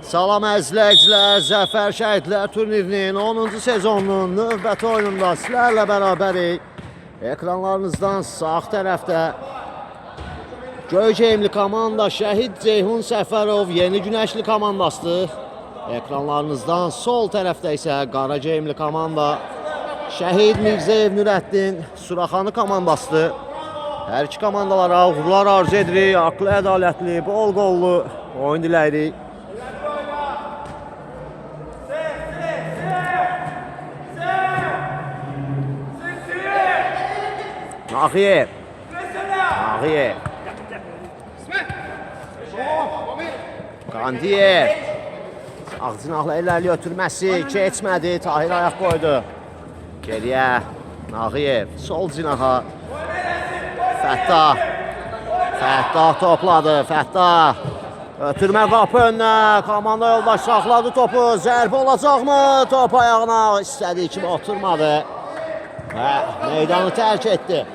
Salam əzizləyicilər, Zəfər Şəhidlər turnirinin 10-cu sezonunun növbəti oyununda sizlərlə bərabərik. Ekranlarınızdan sağ tərəfdə Göyceğimli komanda Şəhid Ceyhun Səfərov Yeni Günəşli komandasıdır. Ekranlarınızdan sol tərəfdə isə Qaraceyimli komanda Şəhid Mirzəyev Nürəddin Suraxanı komandasıdır. Hər iki komandalara uğurlar arzu edirik. Haqlı, ədalətli, bol qollu oyun diləyirik. Naxiyev. Qandiyev. Sağ cinahla ilerli ötürməsi keçmədi. Tahir ayaq qoydu. Geriyə Naxiyev. Sol cinaha Fəttah. Fəttah topladı. Fəttah. Ötürmə qapı önünə. Komanda yoldaş saxladı topu. Zərbə olacaqmı? Top ayağına istədiyi kimi oturmadı. Və meydanı tərk etdi.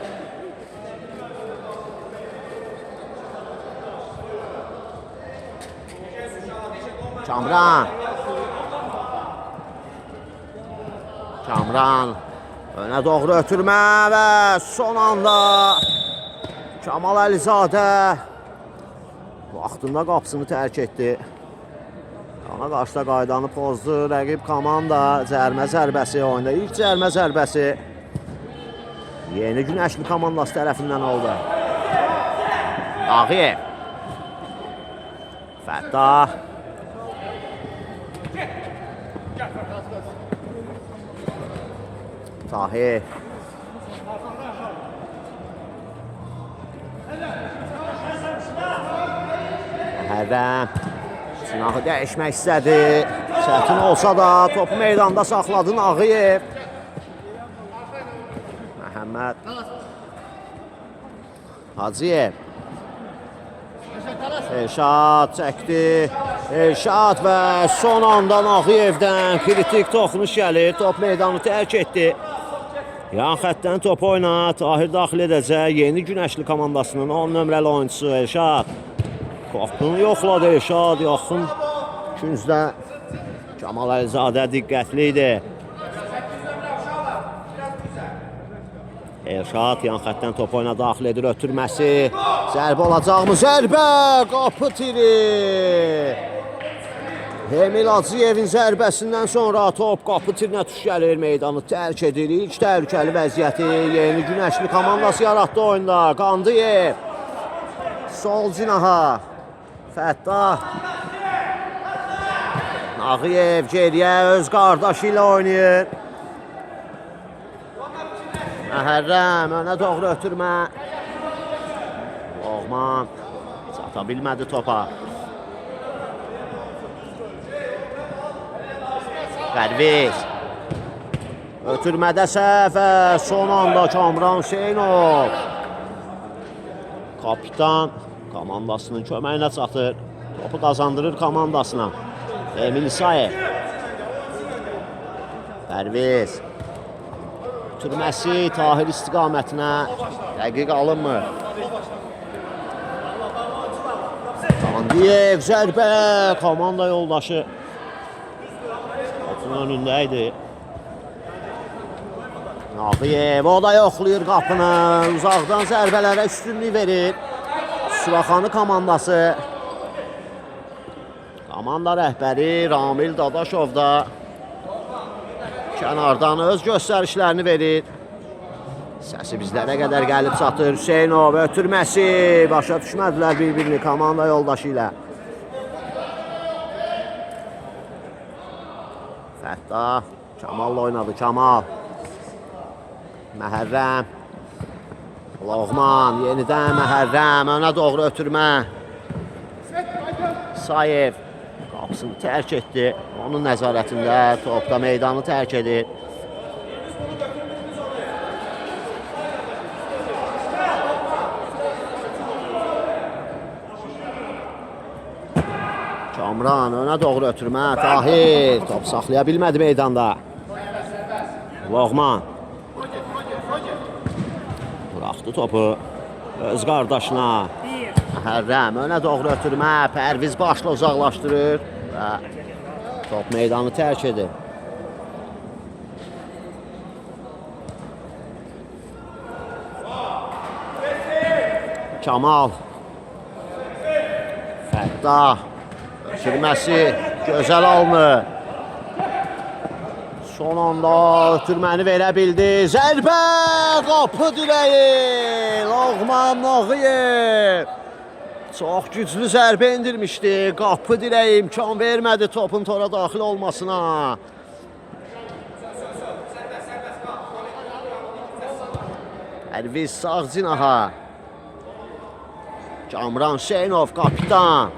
Kamran öne doğru ötürmə və son anda Kamal Əlizadə vaxtında qapısını tərk etdi. Ona qarşıda qaydanı pozdu. Rəqib komanda cərmə zərbəsi oyunda. İlk cərmə zərbəsi Yeni Günəşli komandası tərəfindən oldu. Ağayev. Fəttah. Tahir. Məhərrəm. Silahı dəyişmək istədi. Çətin olsa da topu meydanda saxladı Ağayev. Məhəmməd. Hacıyev. Elşad çəkdi. Elşad və son anda Ağayevdən kritik toxunuş gəlir. Top meydanı tərk etdi. Yan xəttdən top oyna. Tahir daxil edəcək. Yeni Günəşli komandasının 10 nömrəli oyuncusu Elşad. Qapını yoxladı Elşad. Yaxın küncdə Kamal Əlizadə diqqətli idi. Elşad yan xəttdən top oyuna daxil edir. Ötürməsi. Zərbə olacaqmı? Zərbə! Qapı tiri! Emil Hacıyevin zərbəsindən sonra top qapı tirinə tuş gəlir. Meydanı tərk edir. İlk təhlükəli vəziyyəti Yeni Günəşli komandası yaratdı oyunda. Qandiyev. Sol cinaha. Fəttah. Ağayev geriyə öz qardaşı ilə oynayır. Məhərrəm önə doğru ötürmə. Oğman çata bilmədi topa. Pərviz. Ötürmədə səhv və son anda Kamran Hüseynov. Kapitan komandasının köməyinə çatır. Topu qazandırır komandasına. Emil İsayev. Pərviz. Ötürməsi Tahir istiqamətinə dəqiq alınmır. Qandiyev zərbə. Komanda yoldaşı topun önündəydi. Ağayev o da yoxlayır qapını. Uzaqdan zərbələrə üstünlük verir Suraxanı komandası. Komanda rəhbəri Ramil Dadaşov da kənardan öz göstərişlərini verir. Səsi bizlərə qədər gəlib çatır. Hüseynov ötürməsi. Başa düşmədilər bir-birini komanda yoldaşı ilə. Fəttah. Kamalla oynadı. Kamal. Məhərrəm. Loğman. Yenidən Məhərrəm. Önə doğru ötürmə. Sayev. Qapısını tərk etdi. Onun nəzarətində topda meydanı tərk edir. Kamran önə doğru ötürmə. Tahir top saxlaya bilmədi meydanda. Loğman. Buraxdı topu öz qardaşına. Məhərrəm önə doğru ötürmə. Pərviz başla uzaqlaşdırır və top meydanı tərk edir. Kamal. Fəttah. Ötürməsi gözəl alınır. Son anda ötürməni verə bildi. Zərbə! Qapı dirəyi! Loğman Nağıyev. Çox güclü zərbə indirmişdi. Qapı dirəyi imkan vermədi topun tora daxil olmasına. Pərviz sağ cinaha. Kamran Hüseynov kapitan.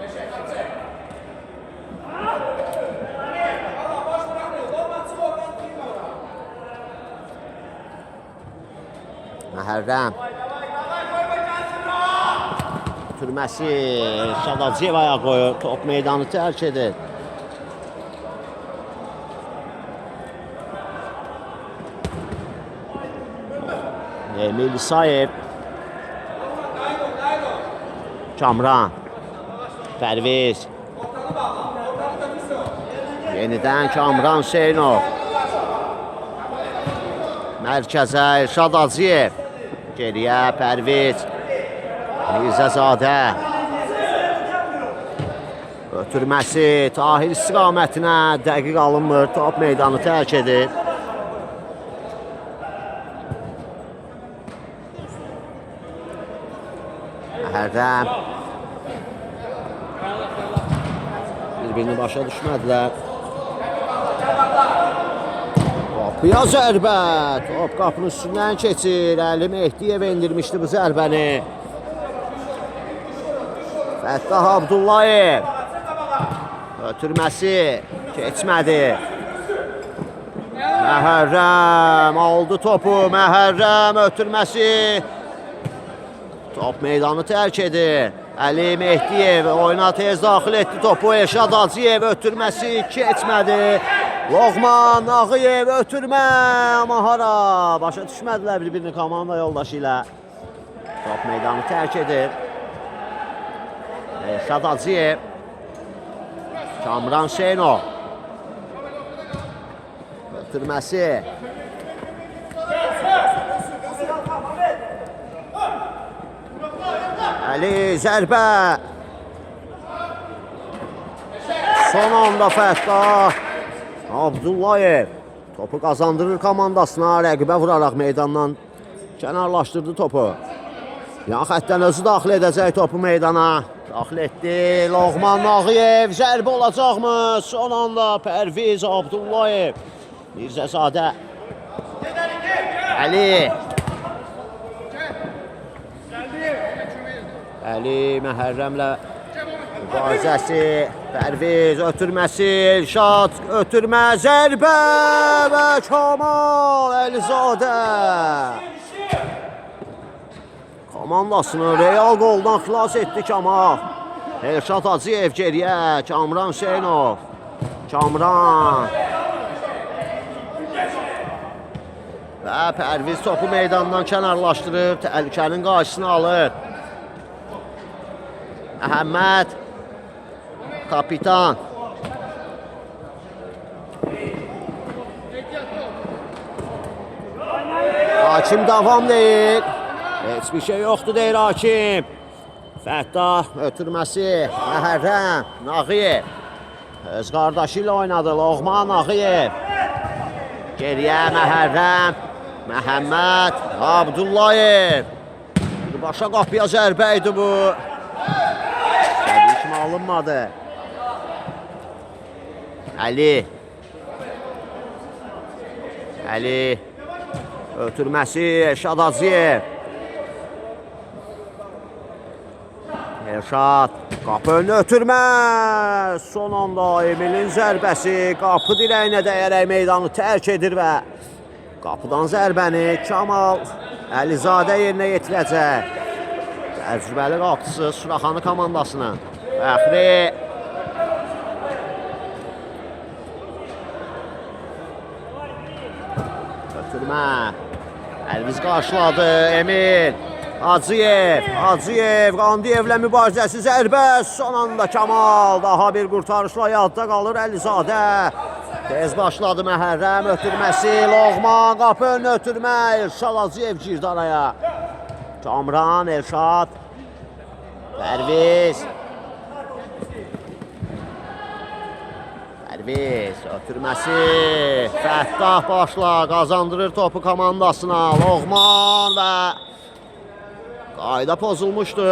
Məhərrəm. Türməsi Şadacıyev ayağa qoyur. Top meydanı tərk edir. Emil İsayev. Kamran. Pərviz. Yenidən Kamran Hüseynov. Mərkəzə İrşad Hacıyev. Geriyə Pərviz. Mirzəzadə. Ötürməsi Tahir istiqamətinə dəqiq alınmır. Top meydanı tərk edir. Məhərrəm. Bir-birini başa düşmədilər. Qapıya zərbə. Top qapının üstündən keçir. Əli Mehdiyev endirmişdi bu zərbəni. Fəttah Abdullayev. Ötürməsi keçmədi. Məhərrəm aldı topu. Məhərrəm ötürməsi. Top meydanı tərk edir. Əli Mehdiyev oyuna tez daxil etdi topu. Elşad Hacıyev ötürməsi keçmədi. Loğman Nağıyev ötürmə. Amma hara? Başa düşmədilər bir-birini komanda yoldaşı ilə. Top meydanı tərk edir. Elşad Hacıyev. Kamran Hüseynov. Ötürməsi. Əli zərbə. Son anda Fəttah Abdullayev topu qazandırır komandasına. Rəqibə vuraraq meydandan kənarlaşdırdı topu. Yan xəttdən özü daxil edəcək topu meydana. Daxil etdi. Loğman Nağıyev zərbə olacaqmı? Son anda Pərviz Abdullayev. Mirzəzadə. Əli. Əli Məhərrəmlə mübarizəsi. Pərviz ötürməsi. Elşad ötürmə. Zərbə və Kamal Əlizadə. Komandasını Real qoldan xilas etdi Kamal. Elşad Hacıyev geriyə. Kamran Hüseynov. Kamran. Və Pərviz topu meydandan kənarlaşdırır. Təhlükənin qarşısını alır. Əhəmməd. Kapitan. Hakim davam deyir. Heç bir şey yoxdur deyir hakim. Fəttah ötürməsi. Məhərrəm Nağıyev. Öz qardaşı ilə oynadı Loğman Nağıyev. Geriyə Məhərrəm. Məhəmməd Abdullayev. Başa qapıya zərbə idi bu. Kimi alınmadı. Əli. Əli. Ötürməsi Elşad Hacıyev. Elşad. Qapı önü ötürmə. Son anda Emil'in zərbəsi qapı dirəyinə dəyərək meydanı tərk edir və qapıdan zərbəni Kamal Əlizadə yerinə yetirəcək. Təcrübəli qapısı Suraxanı komandasının. Fəxri. Ötürmə. Pərviz qarşıladı. Emil. Hacıyev, Qandiyevlə mübarizəsi zərbə, son anda Kamal, daha bir qurtarışla yadda qalır Əlizadə. Tez başladı Məhərrəm ötürməsi, Loğman, qapı önünə ötürmə, Elşad Hacıyev girdi araya. Kamran, Elşad, Pərviz ötürməsi, Fəttah başla, qazandırır topu komandasına, Loğman və qayda pozulmuşdu.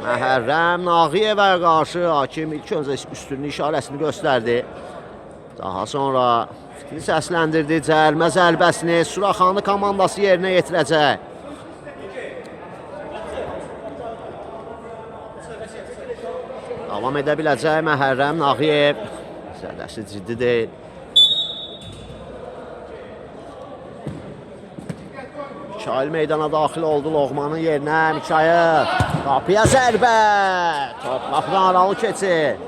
Məhərrəm Nağıyevə qarşı hakim ilk öncə üstünlük işarəsini göstərdi. Daha sonra fitili səsləndirdi, cərimə zərbəsini Suraxanlı komandası yerinə yetirəcək. Davam edə biləcək Məhərrəm Nağıyev. Zədəsi ciddi deyil. Mikail meydana daxil oldu Loğmanın yerinə. Mikail qapıya zərbə. Top qapıdan aralı keçir.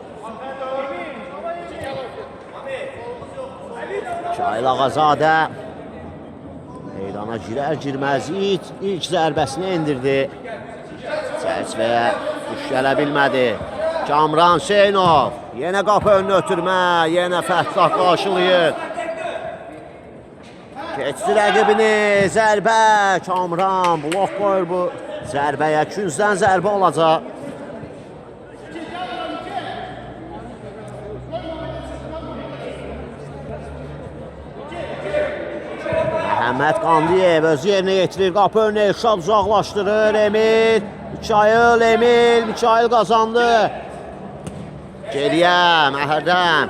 Mikail Ağazadə meydana girər-girməz ilk zərbəsini endirdi. Çərçivəyə düş gələ bilmədi. Kamran Hüseynov yenə qapı önünə ötürmə, yenə Fəttah qarşılayır. Keçdi rəqibini, zərbə, Kamran blok qoyur bu zərbəyə, küncdən zərbə olacaq. Məhəmməd Qandiyev özü yerinə yetirir, qapı önünə Elşad uzaqlaşdırır, Emil, Mikail qazandı. Geriyə Məhərrəm,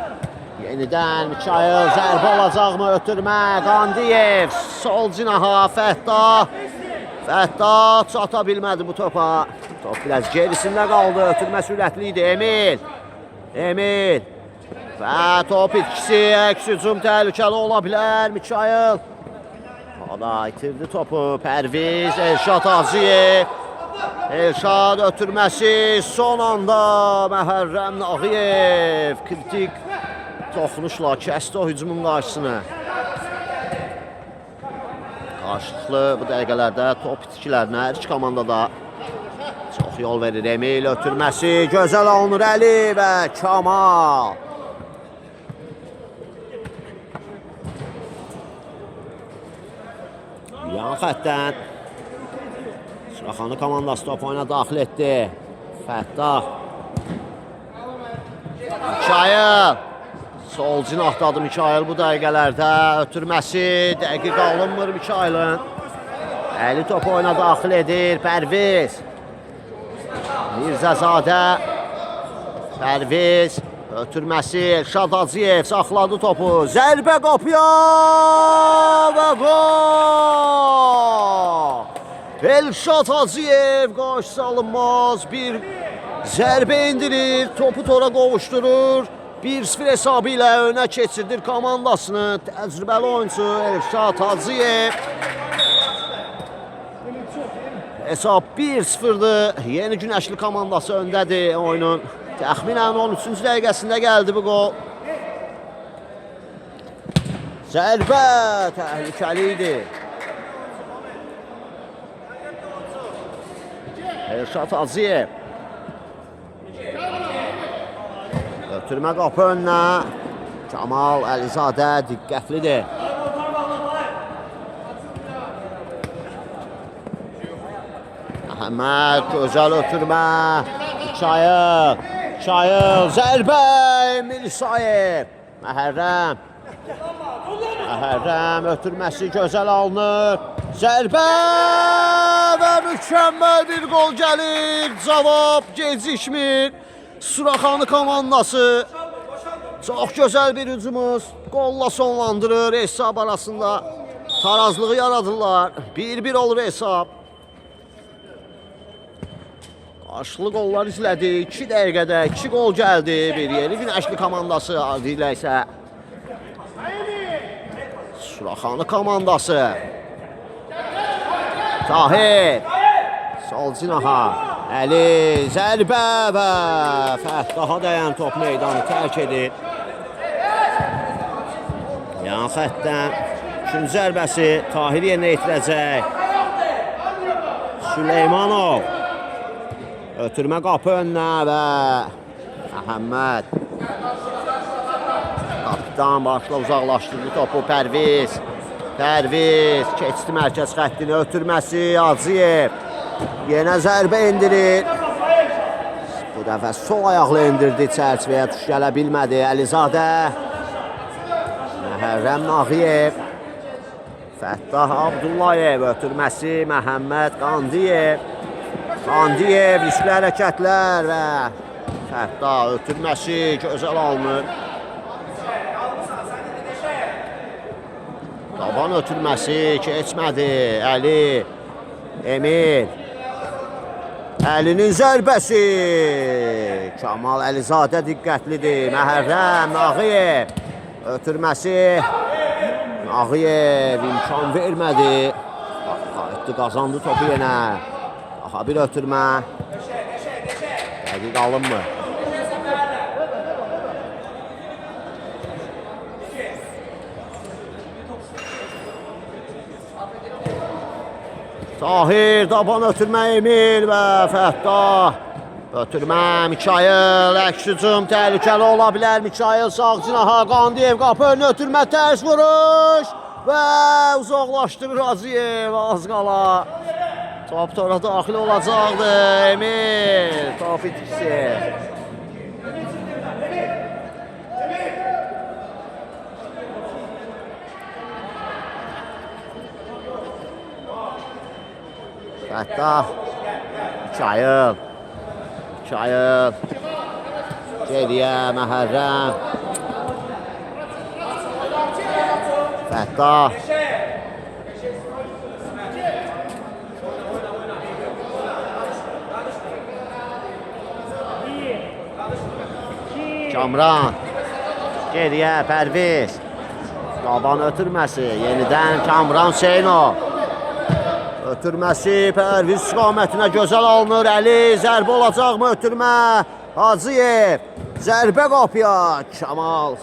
yenidən Mikail, zərbə olacaqmı, ötürmə, Qandiyev, sol cinaha, Fəttah çata bilmədi bu topa. Top biraz gerisində qaldı, ötürmə sürətli idi, Emil və top itkisi, əks hücum təhlükəli ola bilər, Mikail. Ada itirdi topu, Pərviz, Elşad Hacıyev. Elşad ötürməsi, son anda Məhərrəm Nağıyev kritik toxunuşla kəsdi o hücumun qarşısını. Qarşılıqlı bu dəqiqələrdə top itkilərinə hər iki komandada çox yol verir. Emil ötürməsi, gözəl alınır Əli və Kamal. Yan xəttdən Suraxanlı komandası top oyuna daxil etdi. Fəttah. Mikail. Sol cinahdadır Mikail bu dəqiqələrdə. Ötürməsi dəqiq alınmır Mikailin. Əli top oyuna daxil edir. Pərviz. Mirzəzadə. Pərviz. Ötürməsi Elşad Hacıyev saxladı topu. Zərbə qapıya və gol! Elşad Hacıyev qarşısı alınmaz bir zərbə indirir, topu tora qovuşdurur. 1-0 hesabı ilə önə keçirdir komandasını. Təcrübəli oyuncu Elşad Hacıyev. Hesab 1-0'dır. Yeni Günəşli komandası öndədir oyunun. Təxminən 13-cü dəqiqəsində gəldi bu gol. Zərbə təhlükəli idi. Elşad Hacıyev. Ötürmə qapı önünə. Kamal Əlizadə diqqətlidir. Məhəmməd gözəl ötürmə. Çayıl zərbə Emil İsayev. Məhərrəm ötürməsi gözəl alınır. Zərbə və mükəmməl bir gol gəlir. Cavab gecikmir. Suraxanlı komandası çox gözəl bir hücumuz golla sonlandırır. Hesab arasında tarazlığı yaradırlar. 1-1 olur hesab. Qarşılı qollar izlədi. 2 dəqiqədə 2 gol gəldi. Bir Yeni Günəşli komandası ardı ilə isə Suraxanlı komandası. Tahir sol cinaha. Əli zərbə və Fəttaha dəyən top meydanı tərk edir. Yan xəttdən 2-cü zərbəsi Tahir yerinə yetirəcək. Süleymanov. Ötürmə qapı önünə və Məhəmməd. Kapitan başla uzaqlaşdırdı topu Pərviz. Pərviz keçdi mərkəz xəttini, ötürməsi Hacıyev. Yenə zərbə indirir. Bu dəfə sol ayaqla indirdi, çərçivəyə tuş gələ bilmədi. Əlizadə. Məhərrəm Nağıyev. Fəttah Abdullayev ötürməsi Məhəmməd Qandiyev. Qandiyev riskli hərəkətlər və Fəttah ötürməsi gözəl alınır. Daban ötürməsi keçmədi. Əli, Emil. Əlinin zərbəsi. Kamal Əlizadə diqqətlidir. Məhərrəm Nağıyev. Ötürməsi. Nağıyev imkan vermədi. Qayıtdı, qazandı topu yenə. Aha bir ötürmə. Dəqiq alınmır. Tahir, daban ötürmə Emil və Fəttah. Ötürmə Mikayıl, əks hücum təhlükəli ola bilər. Mikayıl sağ cinaha, Qandiyev qapı önünə ötürmə, tərs vuruş və uzaqlaşdırır Hacıyev, az qala. Top tora daxil olacaqdı. Emil, top itkisi. Fəttah, Mikayıl. Mikayıl. Geriyə Məhərrəm. Fəttah. Kamran. Geriyə Pərviz. Daban ötürməsi. Yenidən Kamran Hüseynov. Ötürməsi Pərviz istiqamətinə gözəl alınır. Əli, zərbə olacaqmı ötürmə? Hacıyev, zərbə qapıya. Kamal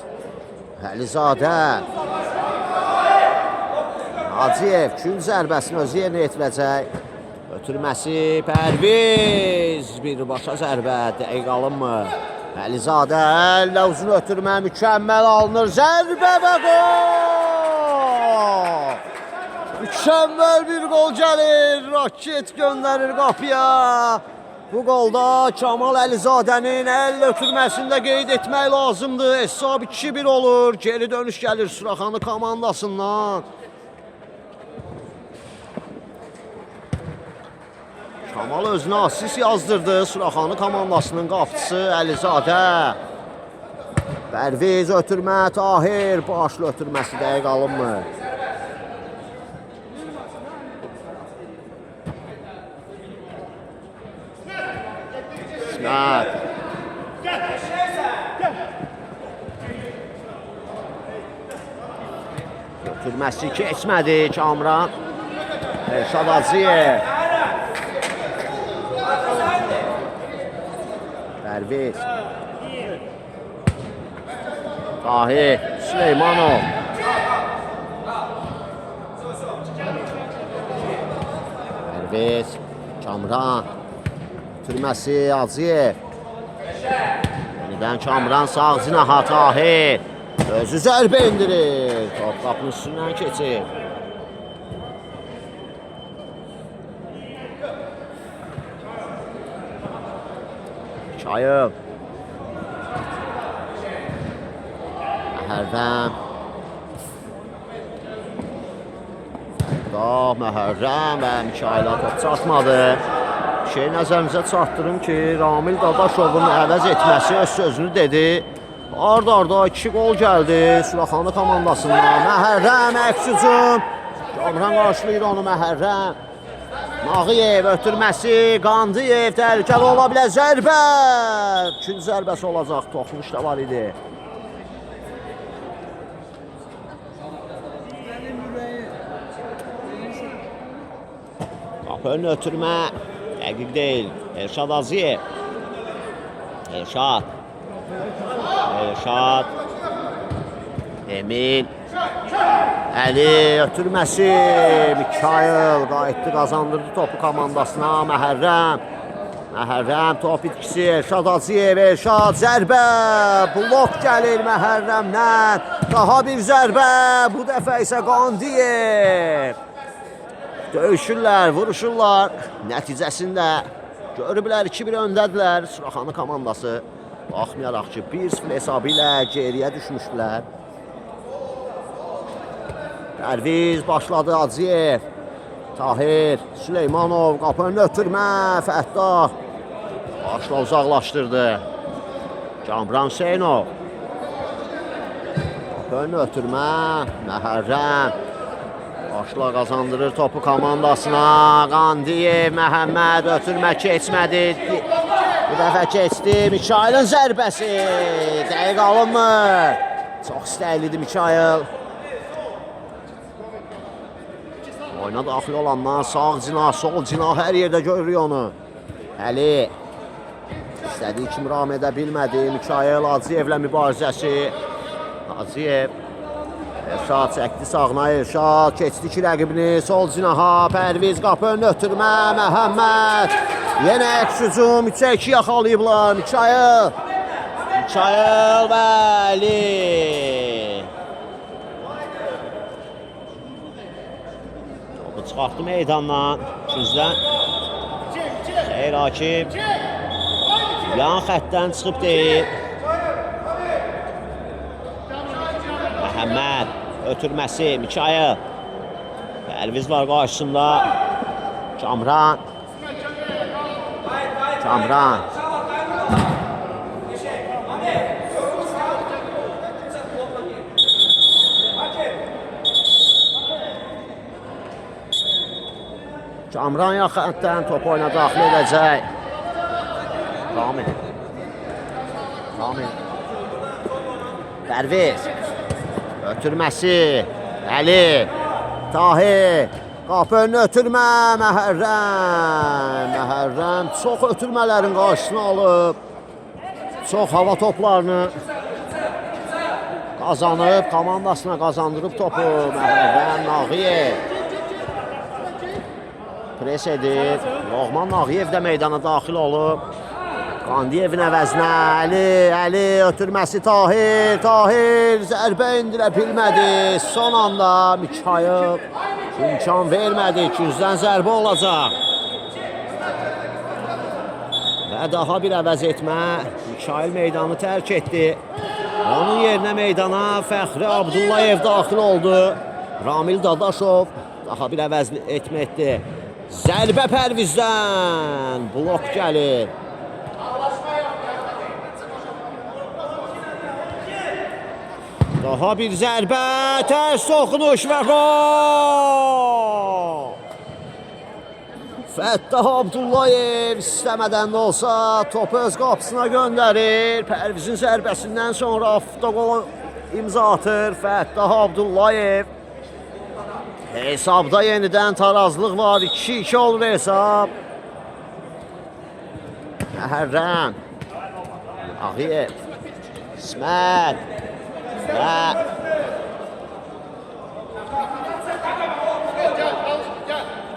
Əlizadə. Hacıyev kün zərbəsini özü yerinə yetirəcək. Ötürməsi Pərviz. Birbaşa zərbə, dəqiq alınmır. Əlizadə əllə uzun ötürmə, mükəmməl alınır. Zərbə və qol! Mükəmməl bir qol gəlir, raket göndərir qapıya. Bu qolda Kamal Əlizadənin əl ötürməsində qeyd etmək lazımdır. Hesab 2-1 olur, geri dönüş gəlir Suraxanı komandasından. Kamal özünə asist yazdırdı, Suraxanı komandasının qapıçısı Əlizadə. Pərviz ötürmə, Tahir, başlı ötürməsi dəqiq alınmır. İsmət. Ötürməsi keçmədi Kamran. Elşad Hacıyev. Pərviz. Tahir, Süleymanov. Pərviz, Kamran. Ötürməsi Hacıyev. Yenidən Kamran sağ cinaha, Tahir. Özü zərbə indirir. Top qapının üstündən keçir. Mikayıl. Məhərrəm. Məhərrəm və Mikayıla top çatmadı. Şey nəzərimizə çatdırım ki, Ramil Dadaşovun əvəz etməsi öz sözünü dedi. Arda 2 qol gəldi Suraxanı komandasından. Məhərrəm əks hücum. Kamran qarşılayır onu Məhərrəm. Nağıyev ötürməsi, Qandiyev təhlükəli ola bilər, zərbə. Kün zərbəsi olacaq, toxunuş da var idi. Qapı önünə ötürmə, dəqiq deyil. Elşad Hacıyev. Elşad. Emil. Əli ötürməsi. Mikayıl qayıtdı, qazandırdı topu komandasına. Məhərrəm top itkisi. Elşad Hacıyev. Elşad zərbə. Blok gəlir Məhərrəmdən. Daha bir zərbə. Bu dəfə isə Qandiyev. Döyüşürlər, vuruşurlar. Nəticəsində görüblər 2-1 öndədirlər Suraxanı komandası. Baxmayaraq ki 1-0 hesabı ilə geriyə düşmüşdülər. Pərviz başladı Hacıyev. Tahir, Süleymanov, qapını ötürmə, Fəttah. Başla uzaqlaşdırdı. Kamran Hüseynov. Qapını ötürmə, Məhərrəm. Başla qazandırır topu komandasına. Qandiyev, Məhəmməd ötürmə keçmədi. Bu dəfə keçdi. Mikayılın zərbəsi. Dəqiq alınmır. Çox istəklidir Mikayıl. Oyuna daxil olandan sağ cinah, sol cinah hər yerdə görürük onu. Əli istədiyi kimi ram edə bilmədi. Mikayıl Hacıyevlə mübarizəsi. Hacıyev. Elşad çəkdi sağına. Elşad keçdi ki rəqibini sol cinaha. Pərviz qapını ötürmə. Məhəmməd. Yenə əks hücum. 3-2 yaxalayıblar. Mikayıl və Əli. Topu çıxartdı meydandan. Küzdən. Xeyr Akif. Yan xəttdən çıxıb deyil. Məhəmməd ötürməsi. Mikayıl. Pərviz var qarşısında. Kamran. Kamran yaxınlıqdan top oyuna daxil edəcək. Ramin. Pərviz. Ötürməsi. Əli. Tahir. Qapını ötürmə. Məhərrəm çox ötürmələrin qarşısını alıb. Çox hava toplarını qazanıb, komandasına qazandırıb topu. Məhərrəm Nağıyev. Pres edir. Loğman Nağıyev də meydana daxil olub. Qandiyevin əvəzinə Əli ötürməsi Tahir zərbə indirə bilmədi. Son anda Mikayıl imkan vermədi. 200-dən zərbə olacaq. Və daha bir əvəz etmə. Mikayıl meydanı tərk etdi. Onun yerinə meydana Fəxri Abdullayev daxil oldu. Ramil Dadaşov daha bir əvəz etməkdir. Zərbə Pərvizdən. Blok gəlir. Daha bir zərbə, tərs toxunuş və gol! Fəttah Abdullayev istəmədən də olsa topu öz qapısına göndərir. Pərvizin zərbəsindən sonra avtogol imza atır Fəttah Abdullayev. Hesabda yenidən tarazlıq var. 2-2 olur hesab. Məhərrəm. Ağıyev. İsmət. Və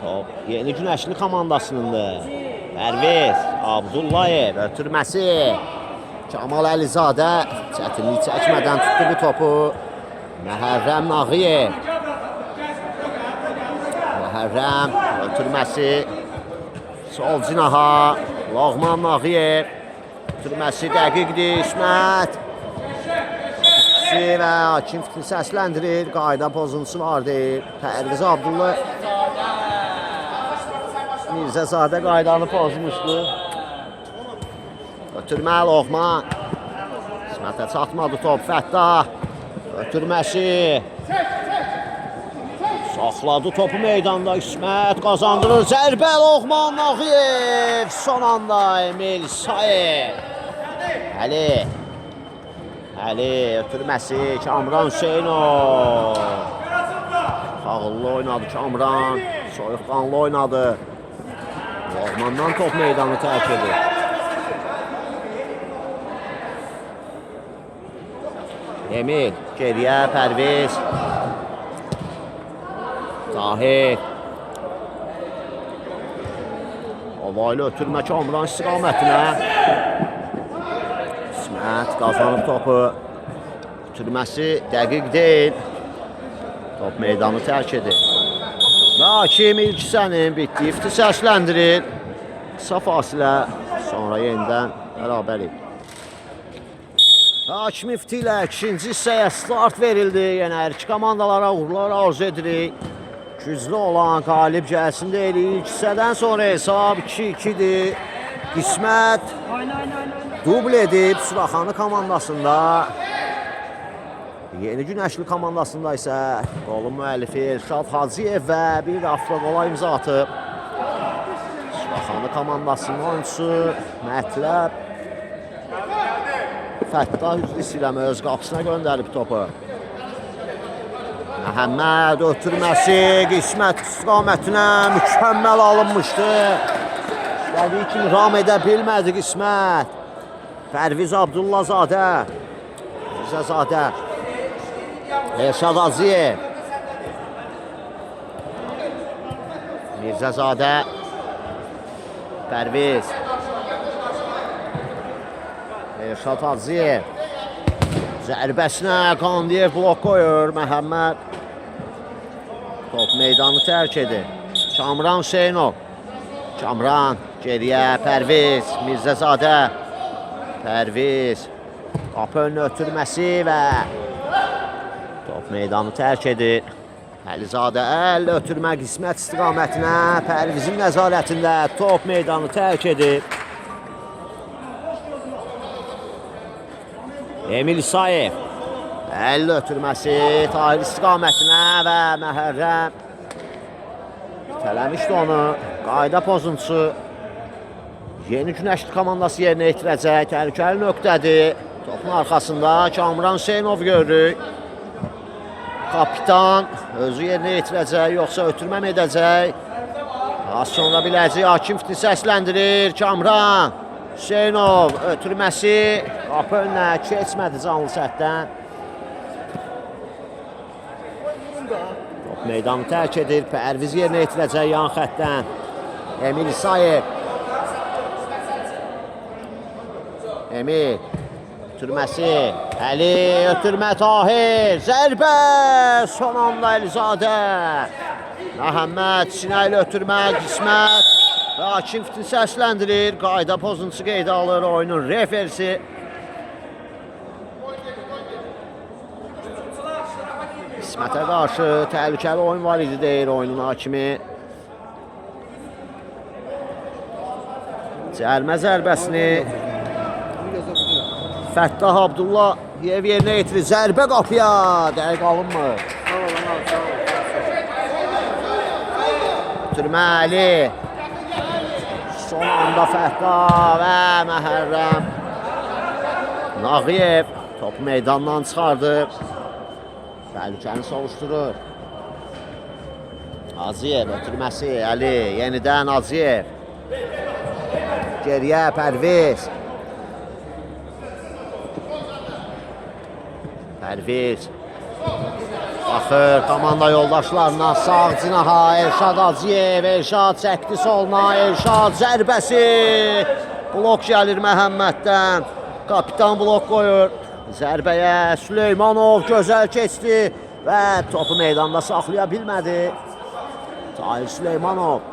top Yeni Günəşli komandasınındır. Pərviz Abdullayev ötürməsi. Kamal Əlizadə çətinlik çəkmədən tutdu bu topu. Məhərrəm Nağıyev. Məhərrəm ötürməsi. Sol cinaha. Loğman Nağıyev. Ötürməsi dəqiqdir. İsmət. Və hakim fikri səsləndirir. Qayda pozuntusu var deyir. Pərviz Abdullayev. Mirzəzadə qaydanı pozmuşdu. Ötürmə Loğman. İsmətə çatmadı top. Fəttah. Ötürməsi. Saxladı topu meydanda. İsmət qazandırır. Zərbə Loğman Nağıyev. Son anda Emil Sayev. Əli ötürməsi. Kamran Hüseynov. Ağıllı oynadı Kamran. Soyuqqanlı oynadı. Loğmandan top meydanı tərk edir. Emil geriyə, Pərviz. Tahir. Havaylı ötürmə Kamran istiqamətinə. İsmət qazanıb topu. Ötürməsi dəqiq deyil. Top meydanı tərk edir. Və hakim ilk sənin bitdi. İfti səsləndirir. Qısa fasilə sonra yenidən bərabərik. Hakim İfti ilə ikinci hissəyə start verildi. Yəni hər iki komandalara uğurlar arzu edirik. Güclü olan qalib gəlsin deyirik. İlk hissədən sonra hesab 2-2-dir. İsmət dubl edib Suraxanı komandasında. Yeni Günəşli komandasında isə qolun müəllifi Elşad Hacıyev və bir avtoqola imza atıb. Suraxanı komandasının oyuncusu Mətləb Fəttah hücum istəyirəm öz qapısına göndərib topu. Məhəmməd ötürməsi qismət istiqamətinə mükəmməl alınmışdı. İstədiyi kimi ram edə bilmədi qismət. Pərviz Abdullazadə. Mirzəzadə. Elşad Hacıyev. Mirzəzadə. Pərviz. Elşad Hacıyev. Zərbəsinə Qandiyev blok qoyur. Məhəmməd. Top meydanı tərk edir. Kamran Hüseynov. Kamran geriyə. Pərviz. Mirzəzadə. Pərviz. Qapı önünə ötürməsi və top meydanı tərk edir. Əlizadə əl ötürmə qismət istiqamətinə. Pərvizin nəzarətində top meydanı tərk edir. Emil İsayev. Əl ötürməsi Tahir istiqamətinə və Məhərrəm itələmişdi onu. Qayda pozuntusu. Yeni Günəşli komandası yerinə yetirəcək. Təhlükəli nöqtədir. Topun arxasında Kamran Hüseynov görürük. Kapitan özü yerinə yetirəcək, yoxsa ötürmə mi edəcək? Az sonra biləcək. Hakim İfti səsləndirir. Kamran Hüseynov ötürməsi qapı önünə keçmədi canlı sətdən. Top meydanı tərk edir. Pərviz yerinə yetirəcək yan xətdən. Emil İsayev. Emil ötürməsi. Əli ötürmə Tahir. Zərbə son anda Əlizadə. Məhəmməd sinə ilə ötürmə qismət. Və hakim İfti səsləndirir. Qayda pozuntusu qeydə alır oyunun referisi. İsmətə qarşı təhlükəli oyun var idi deyir oyunun hakimi. Cərmə zərbəsini Fəttah Abdullayev yerinə yetirir. Zərbə qapıya. Dəqiq alınmır. Ötürmə Əli. Son anda Fəttah və Məhərrəm Nağıyev topu meydandan çıxardı. Təhlükəni soruşturur. Hacıyev ötürməsi Əli. Yenidən Hacıyev. Geriyə Pərviz. Pərviz. Baxır komanda yoldaşlarına sağ cinaha Elşad Hacıyev. Elşad çəkdi soluna. Elşad zərbəsi. Blok gəlir Məhəmməddən. Kapitan blok qoyur. Zərbəyə Süleymanov gözəl keçdi və topu meydanda saxlaya bilmədi. Tahir Süleymanov.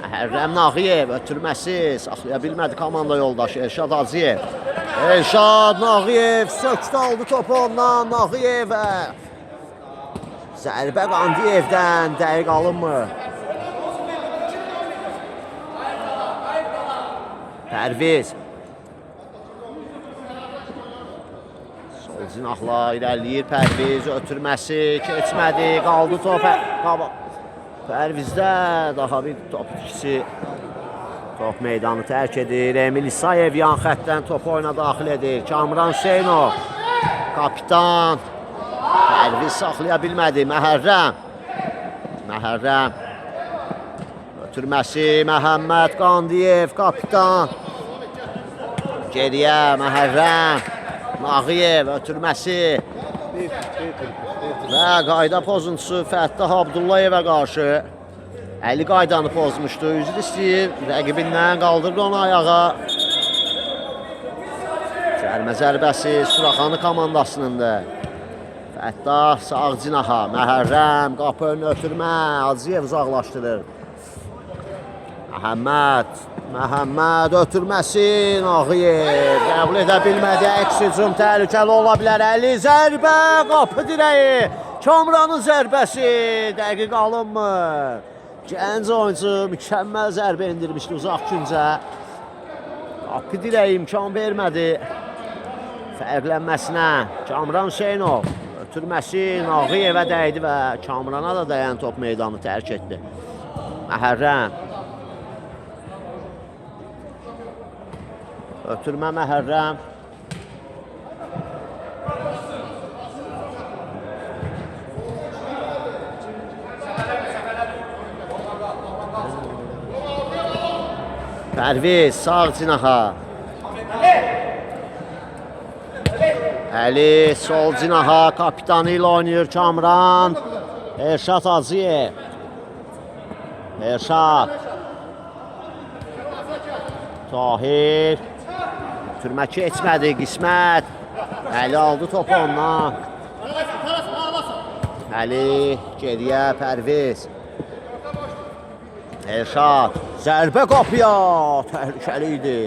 Məhərrəm Nağıyev ötürməsi saxlaya bilmədi komanda yoldaşı Elşad Hacıyev. Elşad Nağıyev sökdü aldı topu ondan. Nağıyev zərbə Qandiyevdən dəqiq alınmır. Pərviz. Sol cinahla irəliyir Pərviz. Ötürməsi keçmədi. Qaldı top. Pərvizdə daha bir top itkisi. Top meydanı tərk edir. Emil İsayev yan xətdən topu oyuna daxil edir. Kamran Hüseynov. Kapitan. Pərviz saxlaya bilmədi. Məhərrəm. Ötürməsi Məhəmməd Qandiyev. Kapitan. Geriyə Məhərrəm. Nağıyev ötürməsi. Və qayda pozuntusu Fəttah Abdullayevə qarşı. Əli qaydanı pozmuşdu. Üzr istəyir. Rəqibindən qaldırdı onu ayağa. Cərmə zərbəsi Suraxanı komandasınındır. Fəttah sağ cinaha. Məhərrəm qapı önünü ötürmə. Hacıyev uzaqlaşdırır. Məhəmməd ötürməsi. Nağıyev qəbul edə bilmədi. Əks hücum təhlükəli ola bilər. Əli zərbə. Qapı dirəyi. Kamranın zərbəsi. Dəqiq alınmır. Gənc oyuncu mükəmməl zərbə indirmişdi uzaq küncə. Qapı dirəyi imkan vermədi fərqlənməsinə. Kamran Hüseynov ötürməsi Nağıyevə dəydi və Kamrana da dayan top meydanı tərk etdi. Məhərrəm. Ötürmə Məhərrəm. Pərviz sağ cinaha. Əli sol cinaha kapitanı ilə oynayır Kamran. Erşad Hacıyev. Erşad. Tahir. Türmə keçmədi Qismət. Əli aldı topu ondan. Əli geriyə Pərviz. Erşad. Zərbə qapıya. Təhlükəli idi.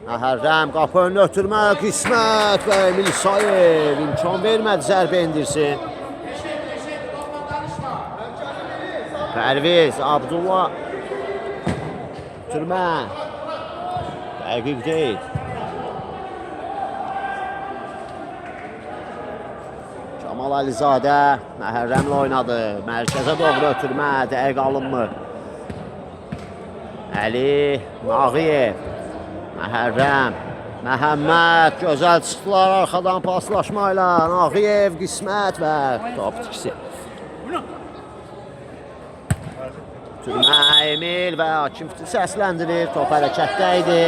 Məhərrəm qapı önünü ötürmə. Qismət və Emil İsayev imkan vermədi zərbə indirsin. Pərviz, Abdullah. Ötürmə. Dəqiq deyil. Kamal Əlizadə Məhərrəmlə oynadı. Mərkəzə doğru ötürmə. Dəqiq alınmır. Əli Nağıyev. Məhərrəm. Məhəmməd gözəl çıxdılar arxadan paslaşmayla. Nağıyev, Qismət və top tikisi. Türmə Emil və Akimfti səsləndirir. Top hərəkətdə idi.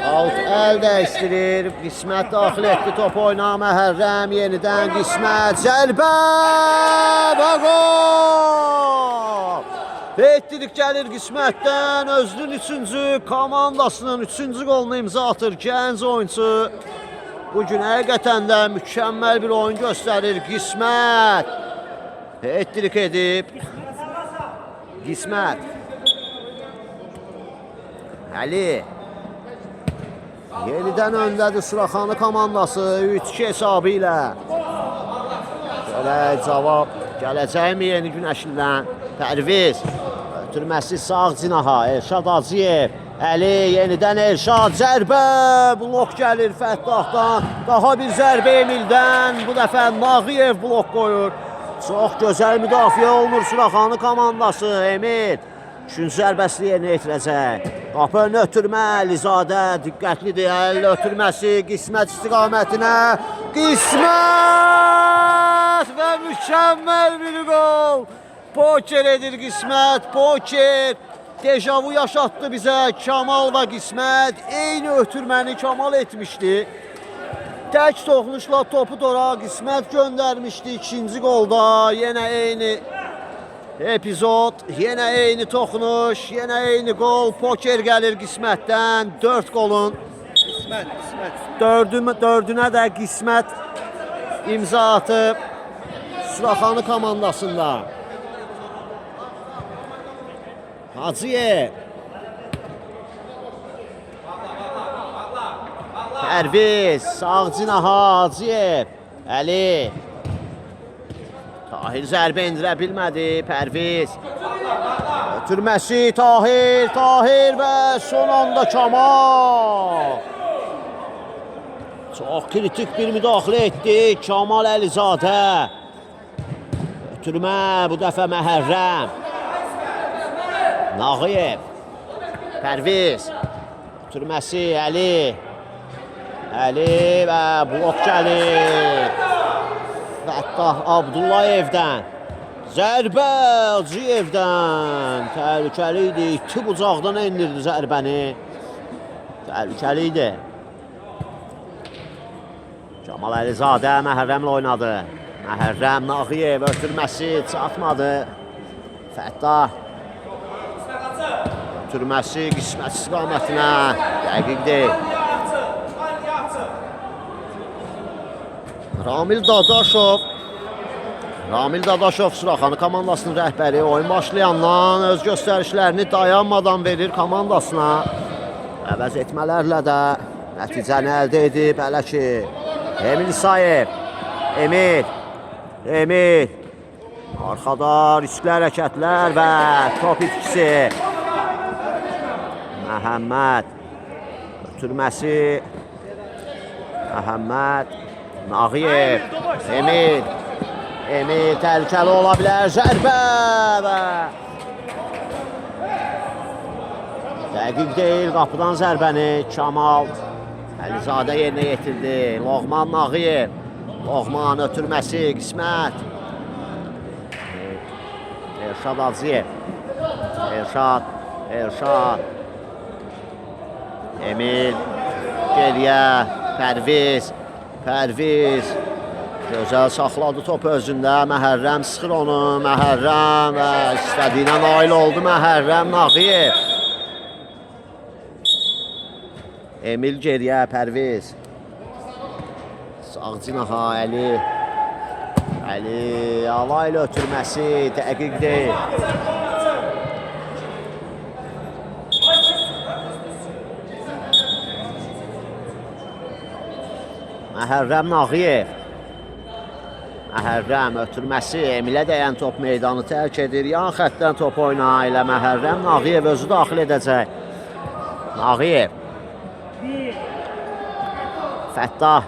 Alt əl dəyişdirir. Qismət daxil etdi top oyuna. Məhərrəm yenidən Qismət. Zərbə və gol! Etdirik gəlir Qismətdən. Özünün 3-cü komandasının 3-cü qolunu imza atır. Gənc oyuncu bugün həqiqətən də mükəmməl bir oyun göstərir. Qismət etdirik edib. Qismət. Əli. Yenidən öndədir Suraxanı komandası 3-2 hesabı ilə. Belə cavab gələcəkmi yeni Günəşlidən? Pərviz. Ötürməsi sağ cinaha. Erşad Hacıyev. Əli yenidən Erşad. Zərbə. Blok gəlir Fəttahdan. Daha bir zərbə Emildən. Bu dəfə Nağıyev blok qoyur. Çox gözəl müdafiə olunur Suraxanı komandası. Emil. Üçüncü zərbəsini yerinə yetirəcək. Qapı önünü ötürmə. Əlizadə diqqətlidir. Əli ötürməsi Qismət istiqamətinə. Qismət və mükəmməl bir gol. Poker edir Qismət. Poker. Dejavu yaşatdı bizə Kamal və Qismət. Eyni ötürməni Kamal etmişdi. Tək toxunuşla topu dora Qismət göndərmişdi ikinci qolda. Yenə eyni epizod, yenə eyni toxunuş, yenə eyni qol. Poker gəlir Qismətdən. 4 qolun dördünə də Qismət imza atıb Suraxanı komandasında. Hacıyev. Pərviz, sağ cinaha Hacıyev. Əli. Tahir zərbə indirə bilmədi. Pərviz. Ötürməsi Tahir. Tahir və son anda Kamal. Çox kritik bir müdaxilə etdi Kamal Əlizadə. Ötürmə bu dəfə Məhərrəm. Nağıyev. Pərviz. Ötürməsi Əli. Əli və blok gəlir. Fəttah Abdullayevdən. Zərbə Hacıyevdən. Təhlükəli idi. İti bucaqdan endirdi zərbəni. Təhlükəli idi. Camal Əlizadə Məhərrəmlə oynadı. Məhərrəm Nağıyev ötürməsi çatmadı. Fəttah ötürməsi qismət istiqamətinə dəqiq deyil. Ramil Dadaşov Suraxanı komandasının rəhbəri oyun başlayandan öz göstərişlərini dayanmadan verir komandasına. Əvəz etmələrlə də nəticəni əldə edib hələ ki Emil İsayev. Emil. Arxada riskli hərəkətlər və top itkisi. Məhəmməd. Ötürməsi. Məhəmməd. Nağıyev. Emil təhlükəli ola bilər. Zərbə və dəqiq deyil qapıdan zərbəni Kamal Əlizadə yerinə yetirdi. Loğman Nağıyev. Loğman ötürməsi qismət. Elşad Hacıyev. Elşad. Emil. Geriyə. Pərviz. Gözəl saxladı top özündə. Məhərrəm sıxır onu. Məhərrəm və istədiyinə nail oldu Məhərrəm Nağıyev. Emil geriyə. Pərviz. Sağ cinaha Əli alayla ötürməsi dəqiq deyil. Məhərrəm Nağıyev. Məhərrəm ötürməsi Emilə dəyən top meydanı tərk edir. Yan xəttdən top oyna ilə Məhərrəm Nağıyev özü daxil edəcək. Nağıyev. Fəttah.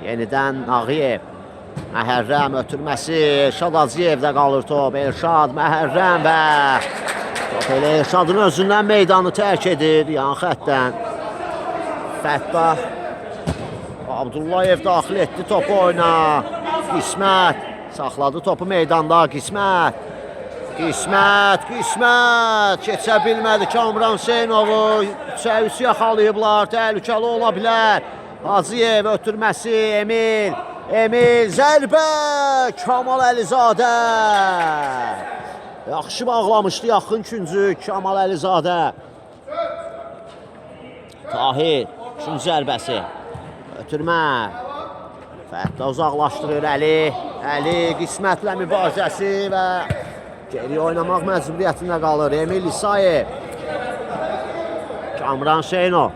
Yenidən Nağıyev. Məhərrəm ötürməsi. Elşad Hacıyevdə qalır top. Elşad, Məhərrəm və top elə Elşadın özündən meydanı tərk edir. Yan xəttdən. Fəttah. Abdullayev daxil etdi topu oyna. Qismət. Saxladı topu meydanda. Qismət. Keçə bilmədi Kamran Hüseynovu. 3-3 yaxalayıblar. Təhlükəli ola bilər. Hacıyev ötürməsi. Emil zərbə. Kamal Əlizadə. Yaxşı bağlamışdı yaxın üçüncü Kamal Əlizadə. Tahir. Üçüncü zərbəsi. Ötürmə. Fəttah uzaqlaşdırır Əli qismətlə mübarizəsi və geri oynamaq məcburiyyətində qalır. Emil İsayev. Kamran Hüseynov.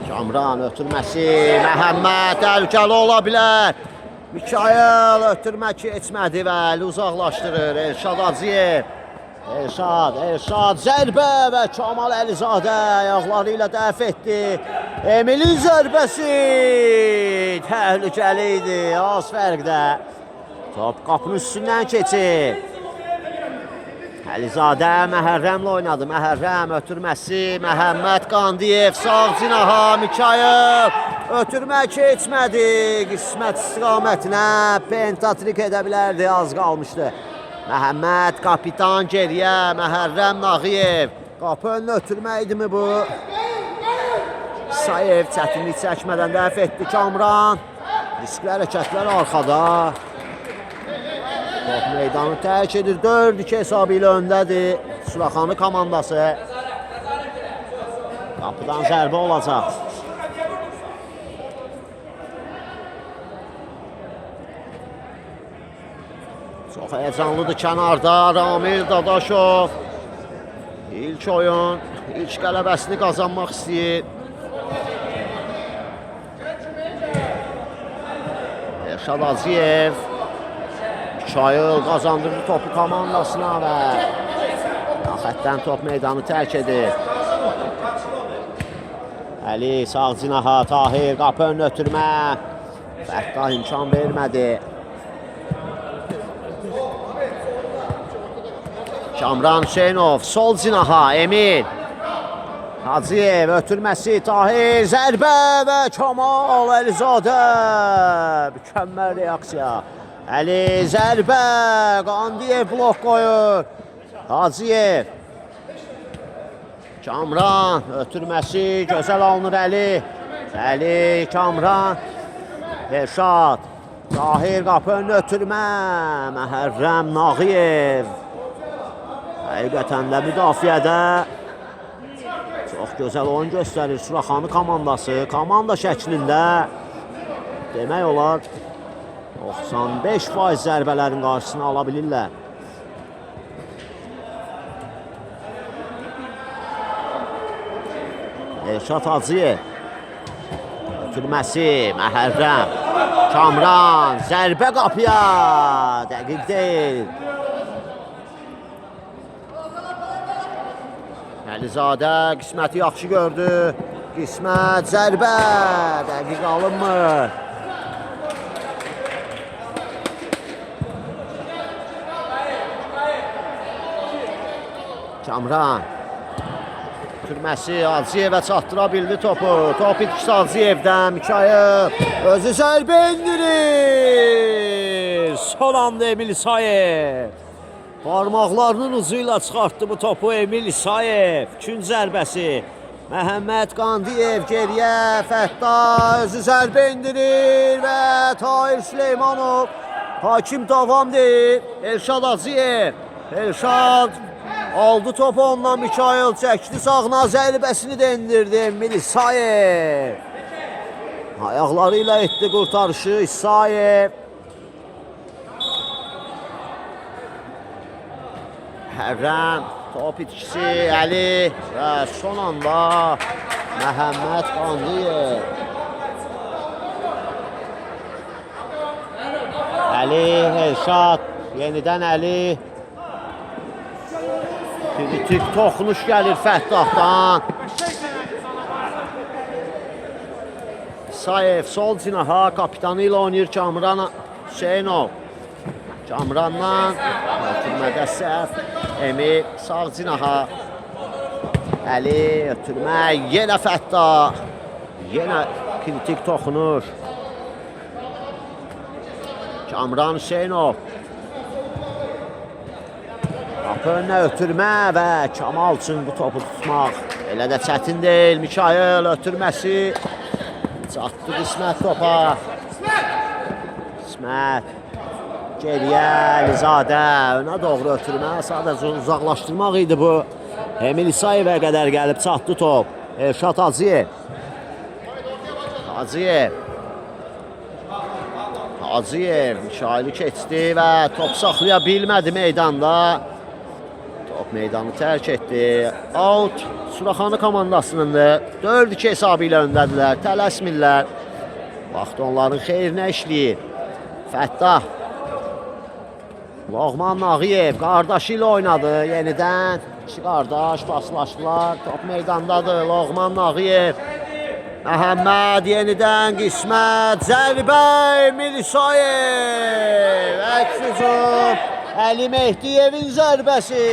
Kamran ötürməsi. Məhəmməd təhlükəli ola bilər. Mikayel ötürmə keçmədi və Əli uzaqlaşdırır. Elşad Hacıyev. Elşad zərbə və Kamal Əlizadə ayaqları ilə dəf etdi. Emilin zərbəsi təhlükəli idi. Az fərqdə. Top qapının üstündən keçir. Əlizadə Məhərrəmlə oynadı. Məhərrəm ötürməsi. Məhəmməd Qandiyev sağ cinaha. Mikayel ötürmə keçmədi. Qismət istiqamətinə pentatrik edə bilərdi. Az qalmışdı. Məhəmməd kapitan geriyə. Məhərrəm Nağıyev. Qapı önünə ötürmə idimi bu? Sayev çətinlik çəkmədən dəf etdi Kamran. Riskli hərəkətlər arxada. Top meydanı tərk edir. 4-2 hesabı ilə öndədir Suraxanı komandası. Qapıdan zərbə olacaq. Çox həyəcanlıdır kənarda Ramil Dadaşov. İlk oyun, ilk qələbəsini qazanmaq istəyir. Elşad Hacıyev. Mikayel qazandırdı topu komandasına və xəttdən top meydanı tərk edir. Əli sağ cinaha. Tahir qapı önünə ötürmə. Fəttah imkan vermədi. Kamran Hüseynov sol cinaha. Hacıyev ötürməsi, Tahir, zərbə və Kamal Əlizadə. Mükəmməl reaksiya. Əli, zərbə, Qandiyev blok qoyur. Hacıyev. Kamran, ötürməsi, gözəl alınır Əli. Əli, Kamran. Elşad. Tahir qapı önünə ötürmə. Məhərrəm Nağıyev. Həqiqətən də müdafiədə çox gözəl oyun göstərir Suraxanı komandası. Komanda şəklində demək olar 95% zərbələrin qarşısını ala bilirlər. Elşad Hacıyev. Ötürməsi, Məhərrəm. Kamran, zərbə qapıya. Dəqiq deyil. Əlizadə qisməti yaxşı gördü. Qismət, zərbə. Dəqiq alınmır. Kamran. Türməsi Hacıyevə çatdıra bildi topu. Top itkisi Hacıyevdən. Mikayıl özü zərbə indirir. Son anda Emil İsayev. Parmaqlarının ucu ilə çıxartdı bu topu Emil İsayev. İkinci zərbəsi. Məhəmməd Qandiyev geriyə. Fəttah özü zərbə indirir və Tahir Süleymanov. Hakim davam deyir. Elşad Hacıyev. Elşad aldı topu ondan Mikayıl çəkdi sağına zərbəsini də indirdi Emil İsayev. Ayaqları ilə etdi qurtarışı İsayev. Hərrəm, top itkisi Əli və son anda Məhəmməd Qandiyev. Əli, Elşad, yenidən Əli. Kritik toxunuş gəlir Fəttahdan. İsayev sol cinaha kapitanı ilə oynayır Kamran Hüseynov. Kamrandan ötürmədə səhv. Emil sağ cinaha. Əli ötürmə, yenə Fəttah. Yenə kritik toxunuş. Kamran Hüseynov. Qapı önünə ötürmə və Kamal üçün bu topu tutmaq elə də çətin deyil. Mikayıl ötürməsi. Çatdı qismət topa. Qismət. Geriyə Əlizadə. Önə doğru ötürmə. Sadəcə uzaqlaşdırmaq idi bu. Emil İsayevə qədər gəlib çatdı top. Elşad Hacıyev. Hacıyev. Hacıyev Mikayılı keçdi və top saxlaya bilmədi meydanda. Top meydanı tərk etdi. Out Suraxanı komandasınındır. 4-2 hesabı ilə öndədirlər. Tələsmirlər. Vaxt onların xeyrinə işləyir. Fəttah. Loğman Nağıyev qardaşı ilə oynadı. Yenidən iki qardaş paslaşdılar. Top meydandadır. Loğman Nağıyev. Məhəmməd yenidən qismət. Zərbə Emil İsayev. Əks hücum. Əli Mehdiyevin zərbəsi.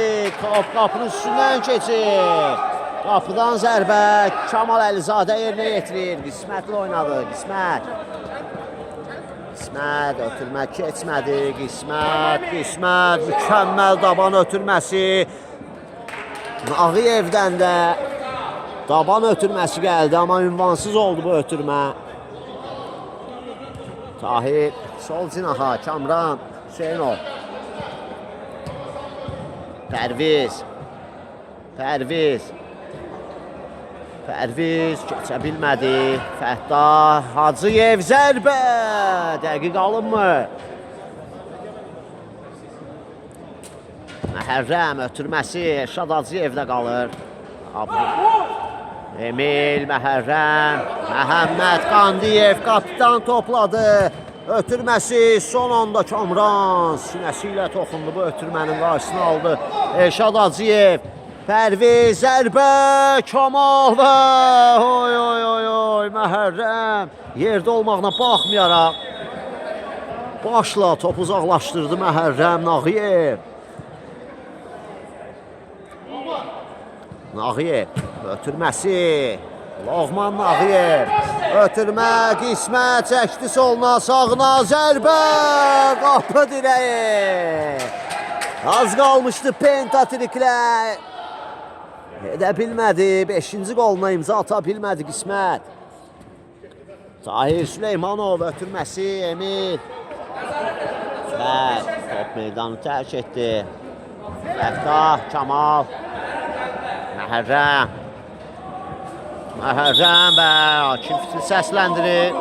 Top qapının üstündən keçir. Qapıdan zərbə. Kamal Əlizadə yerinə yetirir. Qismətlə oynadı. Qismət. Qismət ötürmə keçmədi. Qismət. Mükəmməl daban ötürməsi. Nağıyevdən də daban ötürməsi gəldi, amma ünvansız oldu bu ötürmə. Tahir sol cinaha. Kamran Hüseynov. Pərviz keçə bilmədi. Fəttah Hacıyev zərbə. Dəqiq alınmır. Məhərrəm ötürməsi Elşad Hacıyevdə qalır. Emil Məhərrəm. Məhəmməd Qandiyev kapitan topladı. Ötürməsi son anda Kamran sinəsi ilə toxundu bu ötürmənin qarşısını aldı. Elşad Hacıyev. Pərviz zərbə. Kamal və oy Məhərrəm yerdə olmağına baxmayaraq başla topu uzaqlaşdırdı Məhərrəm Nağıyev. ötürməsi. Loğman Nağıyev. Ötürmə, qismət çəkdi soluna, sağına, zərbə, qapı dirəyi. Az qalmışdı pentatriklə. Edə bilmədi, 5-ci qoluna imza ata bilmədi qismət. Tahir Süleymanov ötürməsi, Emil. Və top meydanı tərk etdi. Fəttah, Kamal. Məhərrəm. Məhərrəm və Akif Fitri səsləndirir.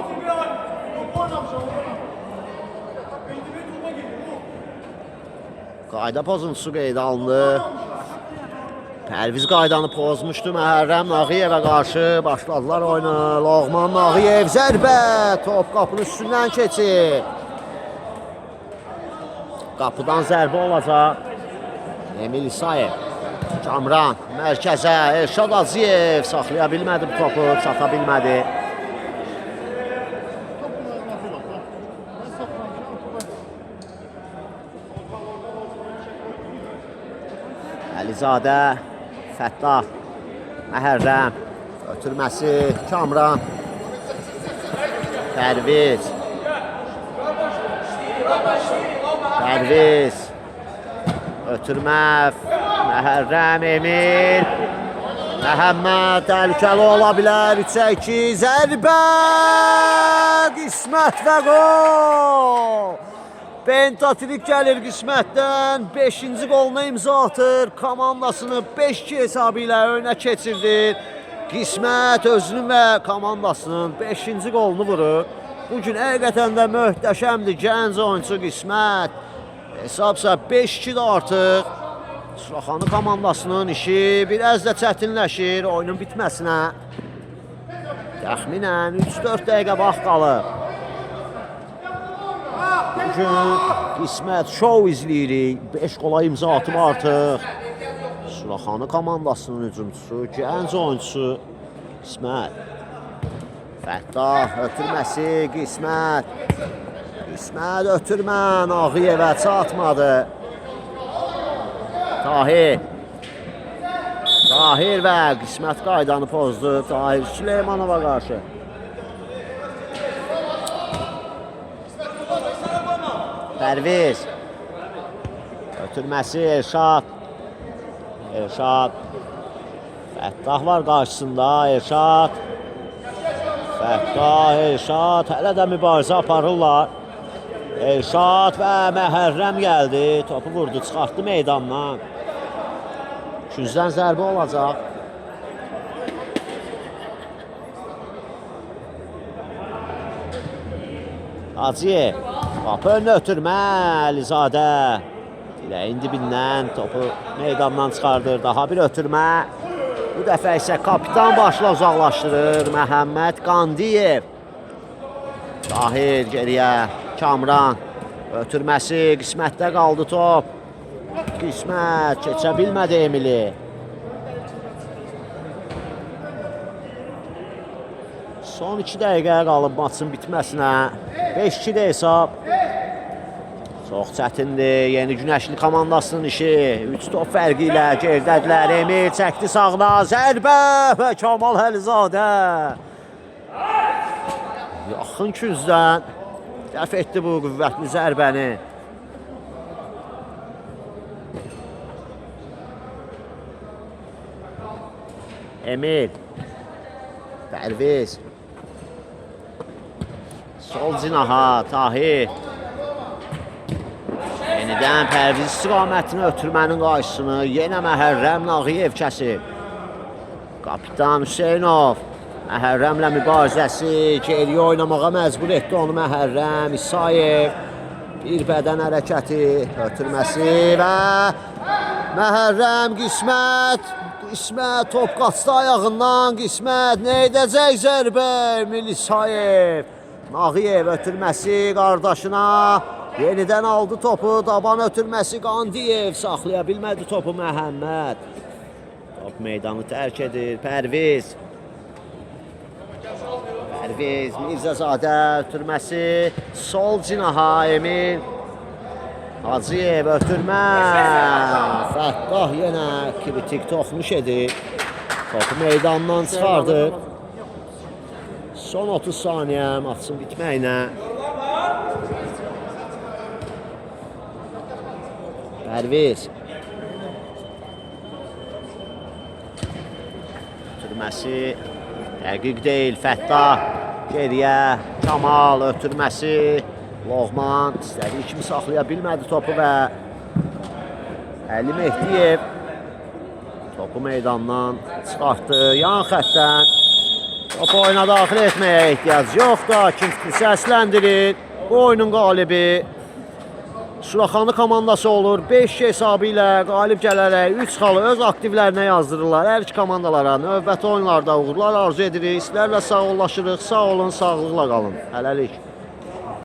Qayda pozuntusu qeydə alındı. Pərviz qaydanı pozmuşdu Məhərrəm Nağıyevə qarşı. Başladılar oyunu. Loğman Nağıyev zərbə. Top qapının üstündən keçir. Qapıdan zərbə olacaq. Emil İsayev. Kamran mərkəzə. Elşad Aziyev saxlaya bilmədi bu topu. Çata bilmədi. Əlizadə. Fəttah, Məhərrəm, ötürməsi, Kamran, Pərviz, ötürmə, Məhərrəm, Emil, Məhəmməd, təhlükəli ola bilər, 3-2, zərbə, qismət və qol! Pentatrik gəlir qismətdən, 5-ci qoluna imza atır, komandasını 5-2 hesabı ilə önə keçirdi. Qismət özünün və komandasının 5-ci qolunu vurur. Bugün həqiqətən də möhtəşəmdir gənc oyuncu Qismət. Hesabsa 5-2-də artıq. Suraxanı komandasının işi biraz da çətinləşir oyunun bitməsinə. Təxminən 3-4 dəqiqə vaxt qalır. Bugün Qismət şov izləyirik. 5 qola imza atıb artıq. Suraxanı komandasının hücumçusu, gənc oyuncusu Qismət. Fəttah ötürməsi Qismət. Qismət ötürmə Nağıyevə çatmadı. Tahir və Qismət qaydanı pozdu. Tahir Süleymanova qarşı. Pərviz. Ötürməsi Elşad. Fəttah var qarşısında. Elşad. Hələ də mübarizə aparırlar. Elşad və Məhərrəm gəldi. Topu vurdu, çıxartdı meydandan. Küzdən zərbə olacaq. Hacıyev. Qapı önünə ötürmə, Əlizadə. Diləyin dibindən topu meydandan çıxardır. Daha bir ötürmə. Bu dəfə isə kapitan başla uzaqlaşdırır. Məhəmməd Qandiyev. Tahir geriyə. Kamran. Ötürməsi. Qismətdə qaldı top. Qismət keçə bilmədi Emili. Son 2 dəqiqəyə qalıb maçın bitməsinə. 5-2-də hesab. Çox çətindir. Yeni Günəşli komandasının işi. 3 top fərqi ilə geridədilər. Emil çəkdi sağına. Zərbə və Kamal Əlizadə. Yaxın küzdən dəf etdi bu qüvvətli zərbəni. Emil. Pərviz. Sol cinaha, Tahir. Yenidən Pərviz istiqamətini ötürmənin qarşısını yenə Məhərrəm Nağıyev kəsir. Kapitan Hüseynov. Məhərrəmlə mübarizəsi geriyə oynamağa məcbur etdi onu Məhərrəm. İsayev. Bir bədən hərəkəti, ötürməsi və Məhərrəm Qismət. Qismət top qaçdı ayağından. Qismət nə edəcək zərbə? Emil İsayev. Nağıyev ötürməsi qardaşına. Yenidən aldı topu. Daban ötürməsi Qandiyev. Saxlaya bilmədi topu Məhəmməd. Top meydanı tərk edir. Pərviz. Mirzəzadə ötürməsi. Sol cinaha Emil. Hacıyev ötürmə. Fəttah yenə kritik toxmuş edir. Topu meydandan çıxardı. Son 30 saniyə maçın bitməyinə. Pərviz. Ötürməsi dəqiq deyil. Fəttah geriyə. Kamal ötürməsi. Loğman istədiyi kimi saxlaya bilmədi topu və Əli Mehdiyev topu meydandan çıxartdı. Yan xəttdən topu oyuna daxil etməyə ehtiyac yoxdur. Hakim səsləndirir. Bu oyunun qalibi Suraxanı komandası olur. 5 hesabı ilə qalib gələrək 3 xalı öz aktivlərinə yazdırırlar. Hər iki komandalara növbəti oyunlarda uğurlar arzu edirik. Sizlərlə sağollaşırıq. Sağ olun, sağlıqla qalın. Hələlik.